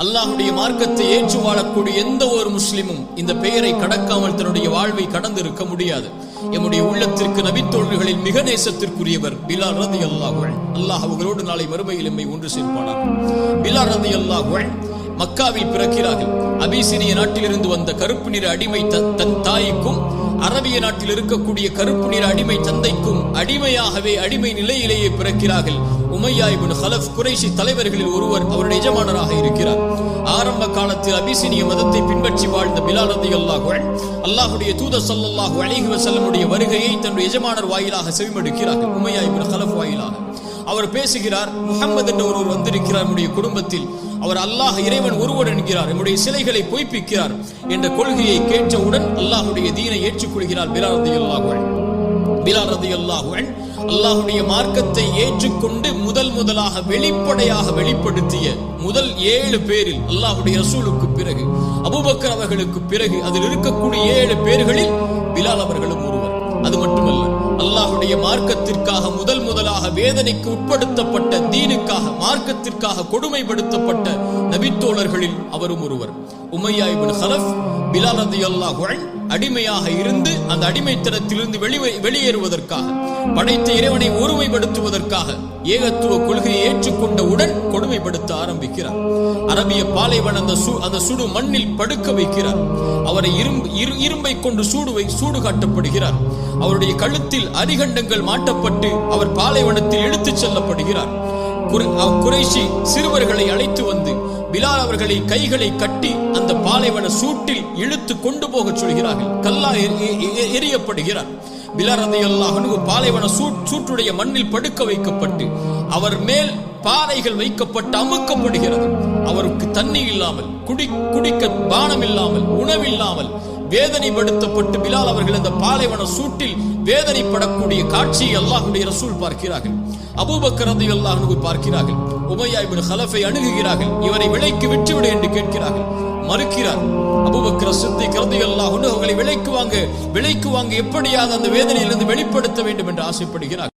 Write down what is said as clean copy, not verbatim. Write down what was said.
அல்லாஹுடைய மார்க்கத்தை ஏற்று வாழக்கூடிய எந்த ஒரு முஸ்லிமும் இந்த பெயரை கடக்காமல் தன்னுடைய வாழ்வை கடந்து இருக்க முடியாது. எம்முடைய உள்ளத்திற்கு நபித்தோழர்களில் மிக நேசத்திற்குரியவர் பிலால் ரலியல்லாஹு அன்ஹு. அல்லாஹ் அவர்களோடு நாளை மறுமையில் எம்மை ஒன்று சேர்ப்பானாக. பிலால் ரலியல்லாஹு அன்ஹு மக்காவில் பிறக்கிறார்கள். அபிசீனிய நாட்டிலிருந்து வந்த கருப்பு நிற அடிமை தன் தாய்க்கும் அரபிய நாட்டில் இருக்கக்கூடிய கருப்பு நிற அடிமை தந்தைக்கும் அடிமையாகவே அடிமை நிலையிலேயே பிறக்கிறார்கள். உமையா இப்னு ஹலஃப் குறைஷி தலைவர்களில் ஒருவர் அவருடைய எஜமானராக இருக்கிறார். ஆரம்ப காலத்தில் அபிசீனிய மதத்தை பின்பற்றி வாழ்ந்த பிலால் ரலியல்லாஹு அன்ஹு அல்லாஹ்வுடைய தூதர் ஸல்லல்லாஹு அலைஹி வஸல்லமுடைய வருகையை தன்னுடைய எஜமானர் வாயிலாக செவிமடுக்கிறார்கள். உமையா இப்னு ஹலஃப் வாயிலாக அவர் பேசுகிறார். முஹம்மது என்ற ஒருவர் வந்திருக்கிறார் நம்முடைய குடும்பத்தில், அவர் அல்லாஹ் இறைவன் ஒருவர் என்கிறார், நம்முடைய சிலைகளை பொய்ப்பிக்கிறார் என்ற கொள்கையை கேட்டவுடன் அல்லாஹ்வுடைய தீனை ஏற்றுக்கொள்கிறார் பிலால் ரலியல்லாஹு அன்ஹு. பிலால் ரலியல்லாஹு அன்ஹு அல்லாஹ்வுடைய மார்க்கத்தை ஏற்றுக்கொண்டு முதலாக வெளிப்படையாக வெளிப்படுத்திய முதல் 7 பேரில் அல்லாஹ்வுடைய ரசூலுக்கு பிறகு அபூபக்கர் அவர்களுக்கு பிறகு அதில் இருக்கக்கூடிய 7 பேர்களில் பிலால் அவர்களும் ஒருவர். அது மட்டுமல்ல, அல்லாஹ்வுடைய மார்க்கத்திற்காக முதலாக வேதனைக்கு உட்படுத்தப்பட்ட தீனுக்காக மார்க்கத்திற்காக கொடுமைப்படுத்தப்பட்ட நபித்தோழர்களில் அவரும் ஒருவர். உமையா இப்னு ஹலஃப் பிலால் ரலியல்லாஹு அன்ஹு அடிமையாக இருந்து அந்த அடிமைத்தனத்திலிருந்து வெளியேறுவதற்காக படைத்த இறைவனை ஒருமைப்படுத்துவதற்காக ஏகத்துவ கொள்கையை ஏற்றுக்கொண்டவுடன் கொடுமைப்படுத்த ஆரம்பிக்கிறார். அரபிய பாலைவன அந்த சுடு மண்ணில் படுக்க வைக்கிறார். அவரை இரும்பை கொண்டு சூடு காட்டப்படுகிறார். அவருடைய கழுத்தில் அரிகண்டங்கள் மாட்டப்பட்டு அவர் பாலைவனத்தில் எடுத்துச் செல்லப்படுகிறார். குறைஷி சிறுவர்களை அழைத்து வந்து பிலால் அவர்களை கைகளை கட்டி அந்த பாலைவன சூட்டில் இழுத்து கொண்டு போக சொல்கிறார்கள். கல்லால் எரியப்படுகிறார். பிலால் ரலியல்லாஹு அன்ஹு பாலைவன சூட்டுடைய மண்ணில் படுக்க வைக்கப்பட்டு அவர் மேல் பாறைகள் வைக்கப்பட்டு அமுக்கப்படுகிறது. அவருக்கு தண்ணி இல்லாமல் குடிக்க பானம் இல்லாமல் உணவில்லாமல் வேதனைப்படுத்தப்பட்டு பிலால் அவர்கள் அந்த பாலைவன சூட்டில் வேதனைப்படக்கூடிய காட்சியை அல்லாஹ்வுடைய ரசூல் பார்க்கிறார்கள். அபூபக்கர் ரலியல்லாஹு அன்ஹு பார்க்கிறார்கள். உமையா இப்னு ஹலஃபை அணுகுகிறார்கள். இவரை விலைக்கு விற்றுவிடு என்று கேட்கிறார்கள். மறுக்கிறார். அபூபக்கர் சித்திக் ரலியல்லாஹு அன்ஹு அவர்களை விலைக்கு வாங்க எப்படியாவது அந்த வேதனையிலிருந்து வெளிப்படுத்த வேண்டும் என்று ஆசைப்படுகிறார்.